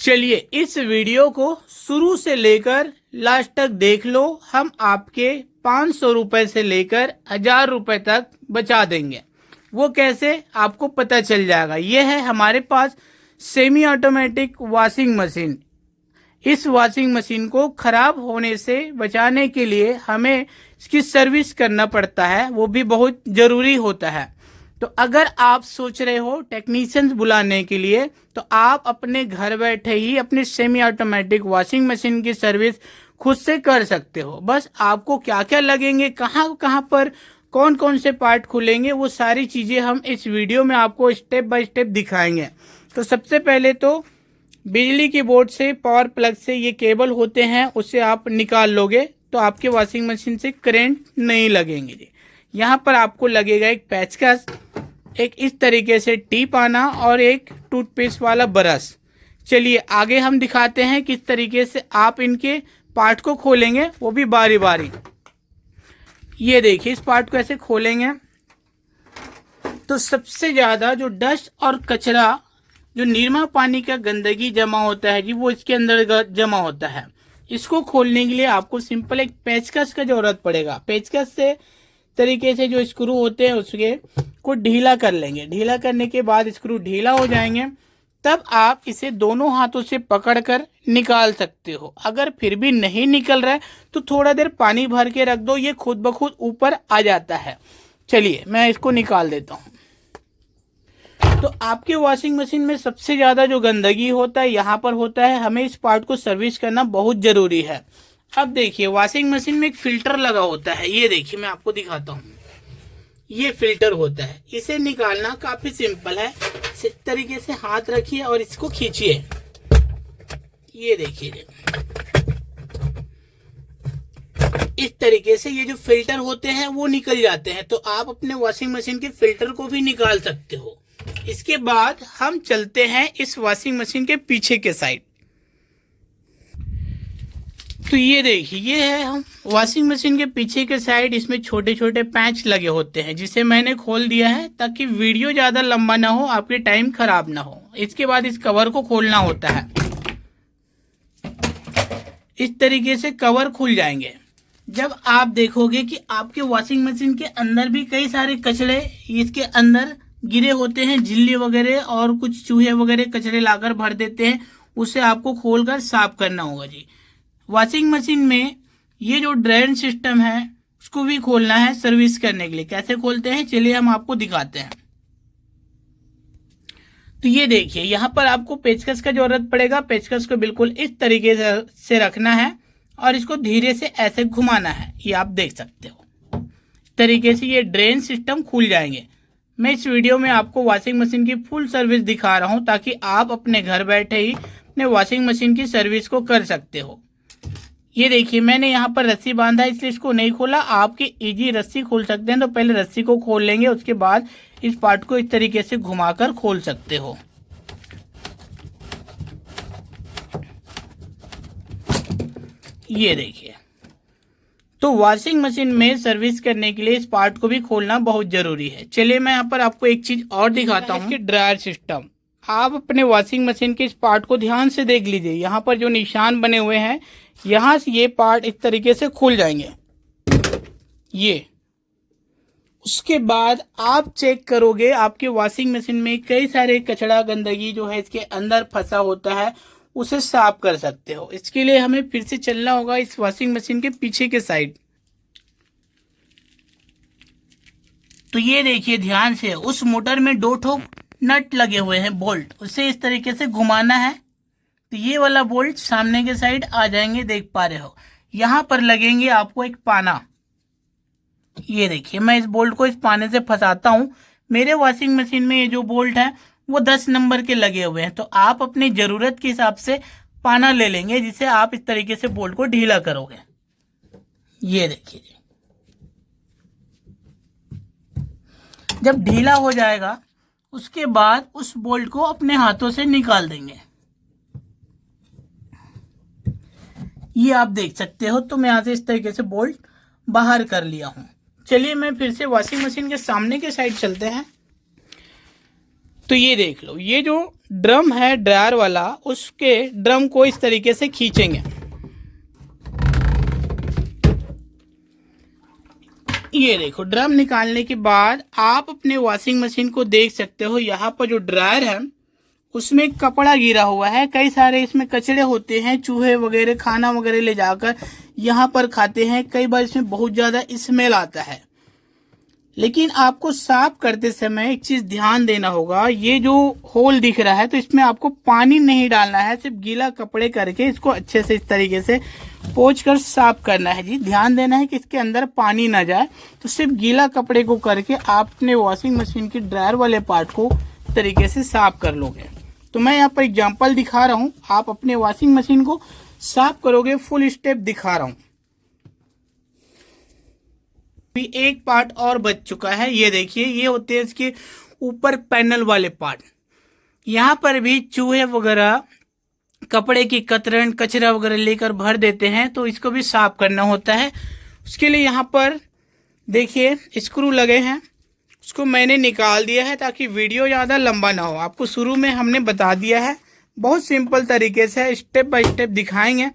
चलिए इस वीडियो को शुरू से लेकर लास्ट तक देख लो। हम आपके 500 रुपए से लेकर 1000 रुपए तक बचा देंगे। वो कैसे, आपको पता चल जाएगा। यह है हमारे पास सेमी ऑटोमेटिक वॉशिंग मशीन। इस वॉशिंग मशीन को खराब होने से बचाने के लिए हमें इसकी सर्विस करना पड़ता है, वो भी बहुत जरूरी होता है। तो अगर आप सोच रहे हो टेक्नीशियंस बुलाने के लिए, तो आप अपने घर बैठे ही अपनी सेमी ऑटोमेटिक वॉशिंग मशीन की सर्विस खुद से कर सकते हो। बस आपको क्या क्या लगेंगे, कहाँ कहाँ पर कौन कौन से पार्ट खुलेंगे, वो सारी चीज़ें हम इस वीडियो में आपको स्टेप बाय स्टेप दिखाएंगे। तो सबसे पहले तो बिजली की बोर्ड से, पावर प्लग से ये केबल होते हैं, उससे आप निकाल लोगे तो आपके वॉशिंग मशीन से करंट नहीं लगेंगे जी। यहाँ पर आपको लगेगा एक पेचकस, एक इस तरीके से टिप आना और एक टूथपेस्ट वाला ब्रश। चलिए आगे हम दिखाते हैं किस तरीके से आप इनके पार्ट को खोलेंगे, वो भी बारी बारी। ये देखिए इस पार्ट को ऐसे खोलेंगे तो सबसे ज़्यादा जो डस्ट और कचरा, जो निरमा पानी का गंदगी जमा होता है जी, वो इसके अंदर जमा होता है। इसको खोलने के लिए आपको सिंपल एक पेचकस का जरूरत पड़ेगा। पेचकस से तरीके से जो स्क्रू होते हैं उसके को ढीला कर लेंगे। ढीला करने के बाद स्क्रू ढीला हो जाएंगे, तब आप इसे दोनों हाथों से पकड़कर निकाल सकते हो। अगर फिर भी नहीं निकल रहा है तो थोड़ा देर पानी भर के रख दो, ये खुद ब खुद ऊपर आ जाता है। चलिए मैं इसको निकाल देता हूँ। तो आपके वॉशिंग मशीन में सबसे ज़्यादा जो गंदगी होता है यहाँ पर होता है। हमें इस पार्ट को सर्विस करना बहुत ज़रूरी है। अब देखिए वॉशिंग मशीन में एक फिल्टर लगा होता है। ये देखिए मैं आपको दिखाता हूँ, ये फिल्टर होता है। इसे निकालना काफ़ी सिंपल है। इस तरीके से हाथ रखिए और इसको खींचिए। ये देखिए इस तरीके से ये जो फिल्टर होते हैं वो निकल जाते हैं। तो आप अपने वॉशिंग मशीन के फिल्टर को भी निकाल सकते हो। इसके बाद हम चलते हैं इस वॉशिंग मशीन के पीछे के साइड। तो ये देखिए ये है हम वॉशिंग मशीन के पीछे के साइड। इसमें छोटे छोटे पैच लगे होते हैं, जिसे मैंने खोल दिया है ताकि वीडियो ज़्यादा लंबा ना हो, आपके टाइम खराब ना हो। इसके बाद इस कवर को खोलना होता है। इस तरीके से कवर खुल जाएंगे। जब आप देखोगे कि आपके वॉशिंग मशीन के अंदर भी कई सारे कचरे इसके अंदर गिरे होते हैं, झिल्ली वगैरह और कुछ चूहे वगैरह कचरे लाकर भर देते हैं, उसे आपको खोलकर साफ करना होगा जी। वॉशिंग मशीन में ये जो ड्रेन सिस्टम है उसको भी खोलना है सर्विस करने के लिए। कैसे खोलते हैं चलिए हम आपको दिखाते हैं। तो ये देखिए यहाँ पर आपको पेचकस का जरूरत पड़ेगा। पेचकस को बिल्कुल इस तरीके से रखना है और इसको धीरे से ऐसे घुमाना है। ये आप देख सकते हो, इस तरीके से ये ड्रेन सिस्टम खुल जाएंगे। मैं इस वीडियो में आपको वॉशिंग मशीन की फुल सर्विस दिखा रहा हूँ ताकि आप अपने घर बैठे ही अपने वॉशिंग मशीन की सर्विस को कर सकते हो। ये देखिए मैंने यहाँ पर रस्सी बांधा इसलिए इसको नहीं खोला। आपकी इजी रस्सी खोल सकते हैं, तो पहले रस्सी को खोल लेंगे, उसके बाद इस पार्ट को इस तरीके से घुमाकर खोल सकते हो। ये देखिए, तो वॉशिंग मशीन में सर्विस करने के लिए इस पार्ट को भी खोलना बहुत जरूरी है। चलिए मैं यहाँ पर आपको एक चीज और दिखाता हूँ, ड्रायर सिस्टम। आप अपने वॉशिंग मशीन के इस पार्ट को ध्यान से देख लीजिए। यहाँ पर जो निशान बने हुए हैं, यहाँ से ये पार्ट इस तरीके से खुल जाएंगे। ये उसके बाद आप चेक करोगे आपके वॉशिंग मशीन में कई सारे कचरा गंदगी जो है इसके अंदर फंसा होता है, उसे साफ कर सकते हो। इसके लिए हमें फिर से चलना होगा इस वॉशिंग मशीन के पीछे के साइड। तो ये देखिए ध्यान से, उस मोटर में 2 ठो नट लगे हुए हैं, बोल्ट, उसे इस तरीके से घुमाना है। तो ये वाला बोल्ट सामने के साइड आ जाएंगे, देख पा रहे हो। यहाँ पर लगेंगे आपको एक पाना। ये देखिए मैं इस बोल्ट को इस पाने से फंसाता हूँ। मेरे वॉशिंग मशीन में ये जो बोल्ट है वो 10 नंबर के लगे हुए हैं। तो आप अपनी जरूरत के हिसाब से पाना ले लेंगे, जिसे आप इस तरीके से बोल्ट को ढीला करोगे। ये देखिए जब ढीला हो जाएगा उसके बाद उस बोल्ट को अपने हाथों से निकाल देंगे। ये आप देख सकते हो। तो मैं यहाँ से इस तरीके से बोल्ट बाहर कर लिया हूँ। चलिए मैं फिर से वॉशिंग मशीन के सामने के साइड चलते हैं। तो ये देख लो, ये जो ड्रम है ड्रायर वाला, उसके ड्रम को इस तरीके से खींचेंगे। ये देखो, ड्रम निकालने के बाद आप अपने वॉशिंग मशीन को देख सकते हो। यहाँ पर जो ड्रायर है उसमें कपड़ा गिरा हुआ है, कई सारे इसमें कचड़े होते हैं, चूहे वगैरह खाना वगैरह ले जाकर यहाँ पर खाते हैं। कई बार इसमें बहुत ज़्यादा स्मेल आता है। लेकिन आपको साफ करते समय एक चीज़ ध्यान देना होगा, ये जो होल दिख रहा है तो इसमें आपको पानी नहीं डालना है, सिर्फ गीला कपड़े करके इसको अच्छे से इस तरीके से पोंछ कर साफ करना है जी। ध्यान देना है कि इसके अंदर पानी ना जाए। तो सिर्फ गीला कपड़े को करके आप अपने वॉशिंग मशीन की ड्रायर वाले पार्ट को तरीके से साफ कर लोगे। तो मैं यहाँ पर एग्जाम्पल दिखा रहा हूँ, आप अपने वॉशिंग मशीन को साफ करोगे, फुल स्टेप दिखा रहा हूँ। भी एक पार्ट और बच चुका है, ये देखिए, ये होते हैं इसके ऊपर पैनल वाले पार्ट। यहाँ पर भी चूहे वगैरह कपड़े की कतरन कचरा वगैरह लेकर भर देते हैं, तो इसको भी साफ करना होता है। उसके लिए यहाँ पर देखिए स्क्रू लगे हैं, उसको मैंने निकाल दिया है ताकि वीडियो ज़्यादा लंबा ना हो। आपको शुरू में हमने बता दिया है, बहुत सिंपल तरीके से स्टेप बाय स्टेप दिखाएंगे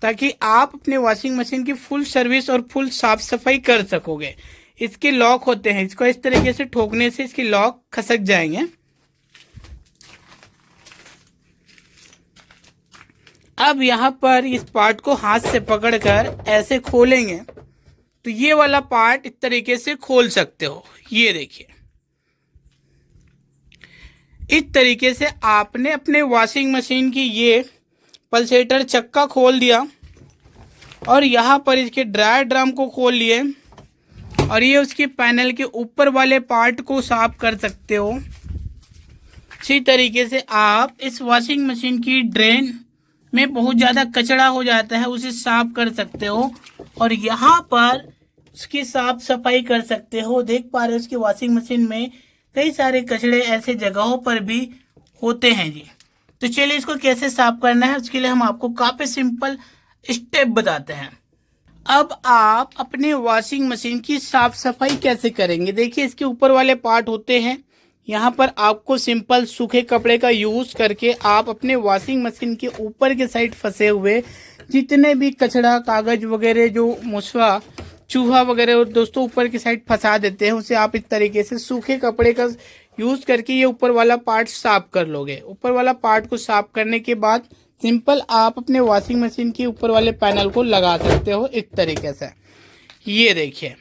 ताकि आप अपने वॉशिंग मशीन की फुल सर्विस और फुल साफ सफाई कर सकोगे। इसके लॉक होते हैं, इसको इस तरीके से ठोकने से इसके लॉक खसक जाएंगे। अब यहाँ पर इस पार्ट को हाथ से पकड़कर ऐसे खोलेंगे तो ये वाला पार्ट इस तरीके से खोल सकते हो। ये देखिए, इस तरीके से आपने अपने वॉशिंग मशीन की ये पल्सेटर चक्का खोल दिया और यहाँ पर इसके ड्रायर ड्रम को खोल लिए और ये उसके पैनल के ऊपर वाले पार्ट को साफ कर सकते हो। इसी तरीके से आप इस वॉशिंग मशीन की ड्रेन में बहुत ज़्यादा कचरा हो जाता है, उसे साफ कर सकते हो और यहाँ पर उसकी साफ सफाई कर सकते हो। देख पा रहे हो उसकी वॉशिंग मशीन में कई सारे कचड़े ऐसे जगहों पर भी होते हैं जी। तो चलिए इसको कैसे साफ करना है, उसके लिए हम आपको काफ़ी सिंपल स्टेप बताते हैं। अब आप अपने वॉशिंग मशीन की साफ सफाई कैसे करेंगे, देखिए इसके ऊपर वाले पार्ट होते हैं। यहाँ पर आपको सिंपल सूखे कपड़े का यूज़ करके आप अपने वॉशिंग मशीन के ऊपर के साइड फंसे हुए जितने भी कचड़ा कागज वगैरह जो मुसवा चूहा वगैरह दोस्तों ऊपर की साइड फंसा देते हैं, उसे आप इस तरीके से सूखे कपड़े का यूज़ करके ये ऊपर वाला पार्ट साफ कर लोगे। ऊपर वाला पार्ट को साफ करने के बाद सिंपल आप अपने वॉशिंग मशीन के ऊपर वाले पैनल को लगा सकते हो इस तरीके से। ये देखिए,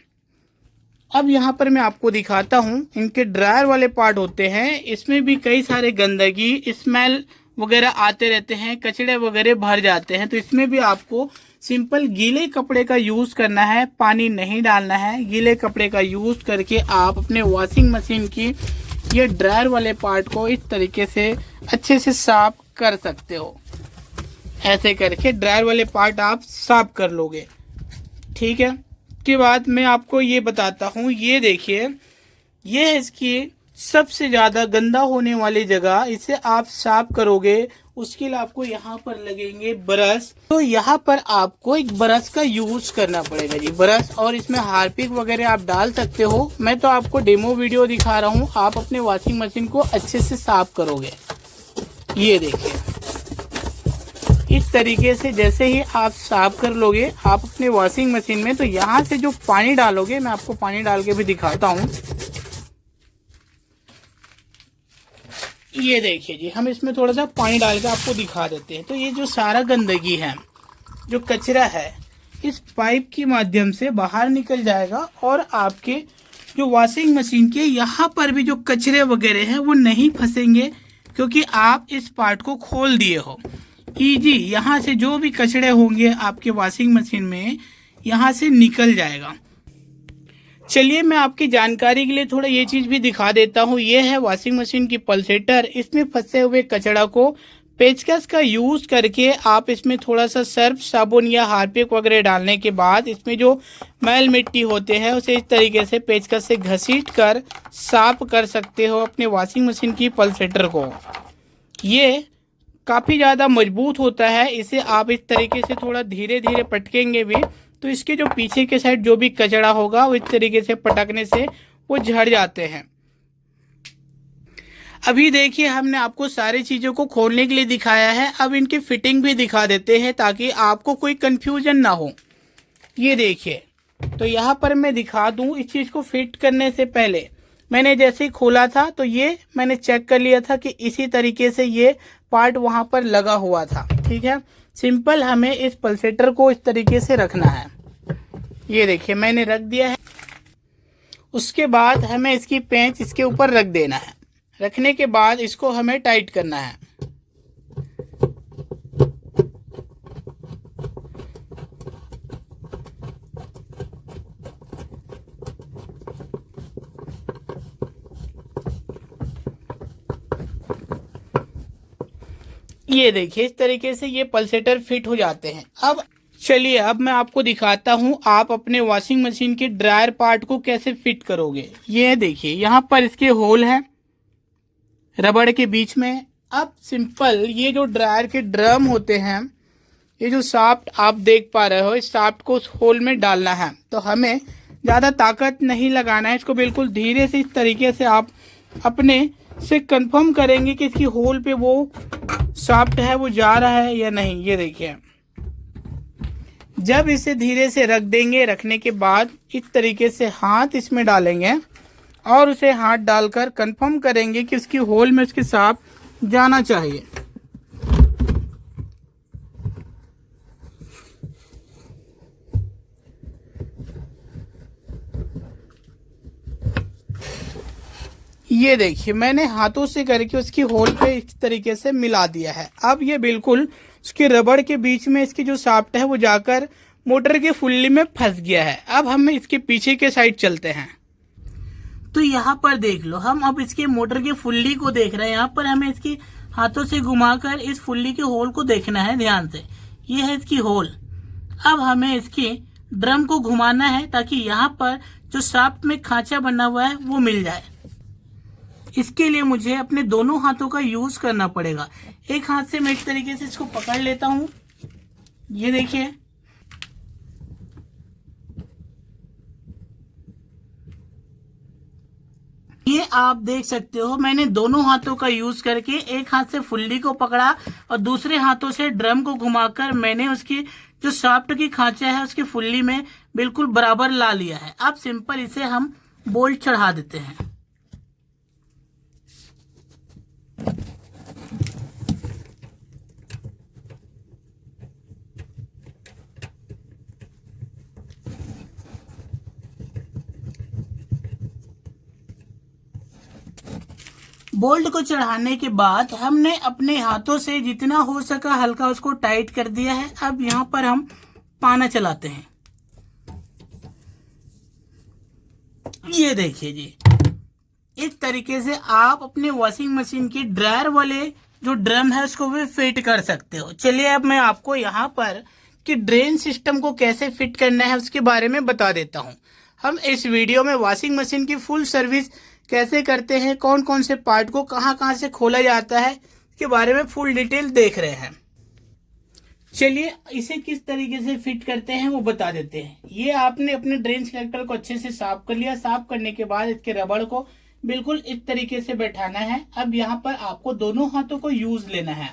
अब यहाँ पर मैं आपको दिखाता हूँ, इनके ड्रायर वाले पार्ट होते हैं, इसमें भी कई सारे गंदगी स्मेल वगैरह आते रहते हैं, कचड़े वगैरह भर जाते हैं। तो इसमें भी आपको सिंपल गीले कपड़े का यूज़ करना है, पानी नहीं डालना है। गीले कपड़े का यूज़ करके आप अपने वॉशिंग मशीन की ये ड्रायर वाले पार्ट को इस तरीके से अच्छे से साफ कर सकते हो। ऐसे करके ड्रायर वाले पार्ट आप साफ कर लोगे, ठीक है। के बाद मैं आपको ये बताता हूँ, ये देखिए, ये है इसकी सबसे ज़्यादा गंदा होने वाली जगह, इसे आप साफ करोगे। उसके लिए आपको यहाँ पर लगेंगे ब्रश। तो यहाँ पर आपको एक ब्रश का यूज़ करना पड़ेगा जी, ब्रश, और इसमें हार्पिक वगैरह आप डाल सकते हो। मैं तो आपको डेमो वीडियो दिखा रहा हूँ, आप अपने वॉशिंग मशीन को अच्छे से साफ करोगे। ये देखिए, इस तरीके से जैसे ही आप साफ कर लोगे आप अपने वॉशिंग मशीन में, तो यहाँ से जो पानी डालोगे, मैं आपको पानी डाल के भी दिखाता हूँ। ये देखिए जी, हम इसमें थोड़ा सा पानी डाल के आपको दिखा देते हैं। तो ये जो सारा गंदगी है, जो कचरा है, इस पाइप के माध्यम से बाहर निकल जाएगा और आपके जो वॉशिंग मशीन के यहाँ पर भी जो कचरे वगैरह हैं वो नहीं फंसेंगे, क्योंकि आप इस पार्ट को खोल दिए हो। इजी, यहाँ से जो भी कचड़े होंगे आपके वॉशिंग मशीन में, यहाँ से निकल जाएगा। चलिए मैं आपकी जानकारी के लिए थोड़ा ये चीज़ भी दिखा देता हूँ। ये है वॉशिंग मशीन की पल्सेटर। इसमें फंसे हुए कचड़ा को पेचकस का यूज़ करके आप इसमें थोड़ा सा सर्फ साबुन या हार्पिक वगैरह डालने के बाद इसमें जो मैल मिट्टी होते हैं उसे इस तरीके से पेचकस से घसीट कर साफ कर सकते हो अपने वॉशिंग मशीन की पल्सेटर को। ये काफ़ी ज़्यादा मजबूत होता है, इसे आप इस तरीके से थोड़ा धीरे धीरे पटकेंगे भी तो इसके जो पीछे के साइड जो भी कचड़ा होगा वो इस तरीके से पटकने से वो झड़ जाते हैं। अभी देखिए हमने आपको सारी चीज़ों को खोलने के लिए दिखाया है, अब इनकी फिटिंग भी दिखा देते हैं ताकि आपको कोई कंफ्यूजन ना हो। ये देखिए, तो यहाँ पर मैं दिखा दूँ, इस चीज़ को फिट करने से पहले मैंने जैसे ही खोला था तो ये मैंने चेक कर लिया था कि इसी तरीके से ये पार्ट वहाँ पर लगा हुआ था। ठीक है, सिंपल हमें इस पल्सेटर को इस तरीके से रखना है। ये देखिए मैंने रख दिया है। उसके बाद हमें इसकी पेंच इसके ऊपर रख देना है। रखने के बाद इसको हमें टाइट करना है। ये देखिए इस तरीके से ये पल्सेटर फिट हो जाते हैं। अब चलिए, अब मैं आपको दिखाता हूँ आप अपने वॉशिंग मशीन के ड्रायर पार्ट को कैसे फिट करोगे। ये देखिए यहाँ पर इसके होल हैं रबड़ के बीच में। अब सिंपल ये जो ड्रायर के ड्रम होते हैं, ये जो शाफ्ट आप देख पा रहे हो, इस शाफ्ट को उस होल में डालना है। तो हमें ज़्यादा ताकत नहीं लगाना है, इसको बिल्कुल धीरे से इस तरीके से आप अपने से कंफर्म करेंगे कि इसकी होल पे वो शाफ्ट है वो जा रहा है या नहीं। ये देखिए, जब इसे धीरे से रख देंगे, रखने के बाद इस तरीके से हाथ इसमें डालेंगे और उसे हाथ डालकर कंफर्म करेंगे कि उसकी होल में उसके शाफ्ट जाना चाहिए। ये देखिए मैंने हाथों से करके उसकी होल पे इस तरीके से मिला दिया है। अब ये बिल्कुल उसके रबड़ के बीच में इसकी जो शाफ्ट है वो जाकर मोटर के फुल्ली में फंस गया है। अब हम इसके पीछे के साइड चलते हैं। तो यहाँ पर देख लो, हम अब इसके मोटर के फुल्ली को देख रहे हैं। यहाँ पर हमें इसकी हाथों से घुमाकर इस फुल्ली के होल को देखना है ध्यान से। ये है इसकी होल। अब हमें इसके ड्रम को घुमाना है ताकि यहाँ पर जो शाफ्ट में खांचा बना हुआ है वो मिल जाए। इसके लिए मुझे अपने दोनों हाथों का यूज करना पड़ेगा। एक हाथ से मैं इस तरीके से इसको पकड़ लेता हूं। ये देखिए, ये आप देख सकते हो मैंने दोनों हाथों का यूज करके एक हाथ से फुल्ली को पकड़ा और दूसरे हाथों से ड्रम को घुमाकर मैंने उसकी जो शाफ्ट की खांचा है उसकी फुल्ली में बिल्कुल बराबर ला लिया है। अब सिंपल इसे हम बोल्ट चढ़ा देते हैं। बोल्ट को चढ़ाने के बाद हमने अपने हाथों से जितना हो सका हल्का उसको टाइट कर दिया है। अब यहाँ पर हम पाना चलाते हैं। ये देखिए जी, इस तरीके से आप अपने वॉशिंग मशीन की ड्रायर वाले जो ड्रम है उसको भी फिट कर सकते हो। चलिए अब मैं आपको यहाँ पर कि ड्रेन सिस्टम को कैसे फिट करना है उसके बारे में बता देता हूँ। हम इस वीडियो में वॉशिंग मशीन की फुल सर्विस कैसे करते हैं, कौन कौन से पार्ट को कहाँ कहाँ से खोला जाता है, इसके बारे में फुल डिटेल देख रहे हैं। चलिए इसे किस तरीके से फिट करते हैं वो बता देते हैं। ये आपने अपने ड्रेन सिलेक्टर को अच्छे से साफ कर लिया। साफ करने के बाद इसके रबड़ को बिल्कुल इस तरीके से बैठाना है। अब यहाँ पर आपको दोनों हाथों को यूज लेना है।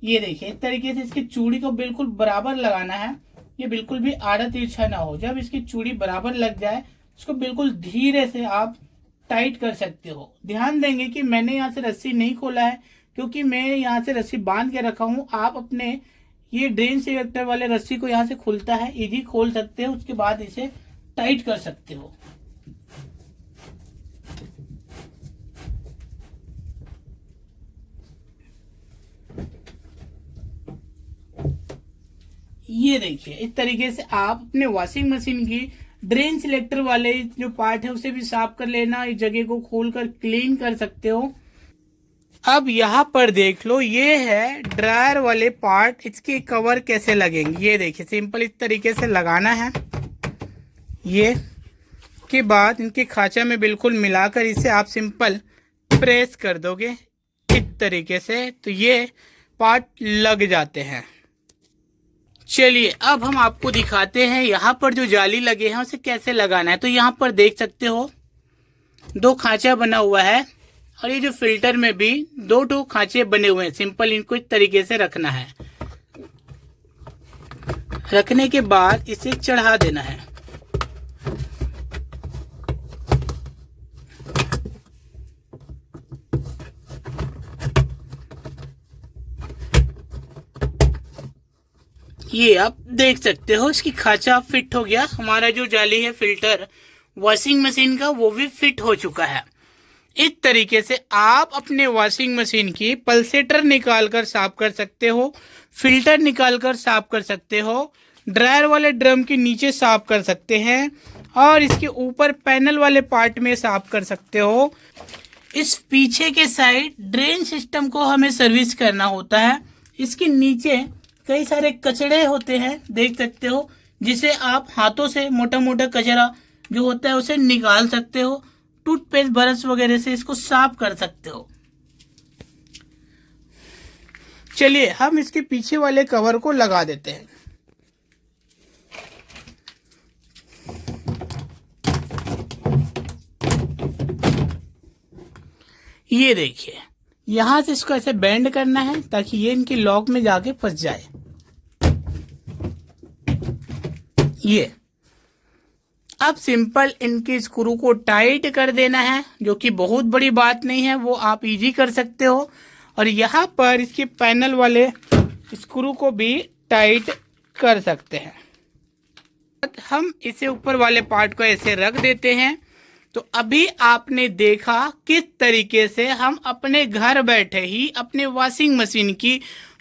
ये देखिए इस तरीके से इसकी चूड़ी को बिल्कुल बराबर लगाना है। ये बिल्कुल भी आड़ा तिरछा ना हो। जब इसकी चूड़ी बराबर लग जाए इसको बिल्कुल धीरे से आप टाइट कर सकते हो। ध्यान देंगे कि मैंने यहाँ से रस्सी नहीं खोला है क्योंकि मैं यहाँ से रस्सी बांध के रखा हूँ। आप अपने ये ड्रेन सिलेक्टर वाले रस्सी को यहाँ से खुलता है, इजी खोल सकते हो, उसके बाद इसे टाइट कर सकते हो। ये देखिए इस तरीके से आप अपने वॉशिंग मशीन की ड्रेन सिलेक्टर वाले जो पार्ट है उसे भी साफ कर लेना, इस जगह को खोलकर क्लीन कर सकते हो। अब यहाँ पर देख लो, ये है ड्रायर वाले पार्ट, इसके कवर कैसे लगेंगे। ये देखिए सिंपल इस तरीके से लगाना है। ये के बाद इनके खांचा में बिल्कुल मिलाकर इसे आप सिंपल प्रेस कर दोगे इस तरीके से, तो ये पार्ट लग जाते हैं। चलिए अब हम आपको दिखाते हैं यहाँ पर जो जाली लगे हैं उसे कैसे लगाना है। तो यहाँ पर देख सकते हो दो खांचा बना हुआ है, और ये जो फिल्टर में भी 2 खांचे बने हुए हैं, सिंपल इनको इस तरीके से रखना है। रखने के बाद इसे चढ़ा देना है। ये आप देख सकते हो इसकी खांचा फिट हो गया। हमारा जो जाली है फिल्टर वॉशिंग मशीन का वो भी फिट हो चुका है। इस तरीके से आप अपने वॉशिंग मशीन की पल्सेटर निकाल कर साफ कर सकते हो, फिल्टर निकाल कर साफ कर सकते हो, ड्रायर वाले ड्रम के नीचे साफ कर सकते हैं और इसके ऊपर पैनल वाले पार्ट में साफ कर सकते हो। इस पीछे के साइड ड्रेन सिस्टम को हमें सर्विस करना होता है। इसके नीचे कई सारे कचड़े होते हैं, देख सकते हो, जिसे आप हाथों से मोटा मोटा कचरा जो होता है उसे निकाल सकते हो। टूथपेस्ट ब्रश वगैरह से इसको साफ कर सकते हो। चलिए हम इसके पीछे वाले कवर को लगा देते हैं। ये देखिए, यहां से इसको ऐसे बेंड करना है ताकि ये इनकी लॉक में जाके फंस जाए। ये अब सिंपल इनके स्क्रू को टाइट कर देना है, जो कि बहुत बड़ी बात नहीं है, वो आप इजी कर सकते हो। और यहाँ पर इसके पैनल वाले स्क्रू को भी टाइट कर सकते हैं। हम इसे ऊपर वाले पार्ट को ऐसे रख देते हैं। तो अभी आपने देखा किस तरीके से हम अपने घर बैठे ही अपने वॉशिंग मशीन की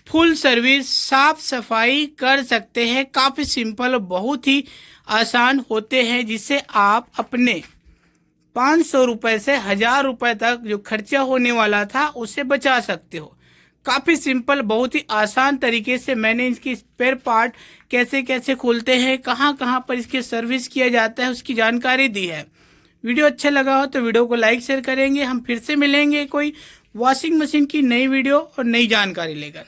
फुल सर्विस साफ सफाई कर सकते हैं। काफ़ी सिंपल, बहुत ही आसान होते हैं, जिससे आप अपने 500 रुपये से 1000 रुपये तक जो खर्चा होने वाला था उससे बचा सकते हो। काफ़ी सिंपल, बहुत ही आसान तरीके से मैंने इसकी स्पेयर पार्ट कैसे कैसे खोलते हैं, कहाँ कहाँ पर इसकी सर्विस किया जाता है, उसकी जानकारी दी है। वीडियो अच्छा लगा हो तो वीडियो को लाइक शेयर करेंगे। हम फिर से मिलेंगे कोई वॉशिंग मशीन की नई वीडियो और नई जानकारी लेकर।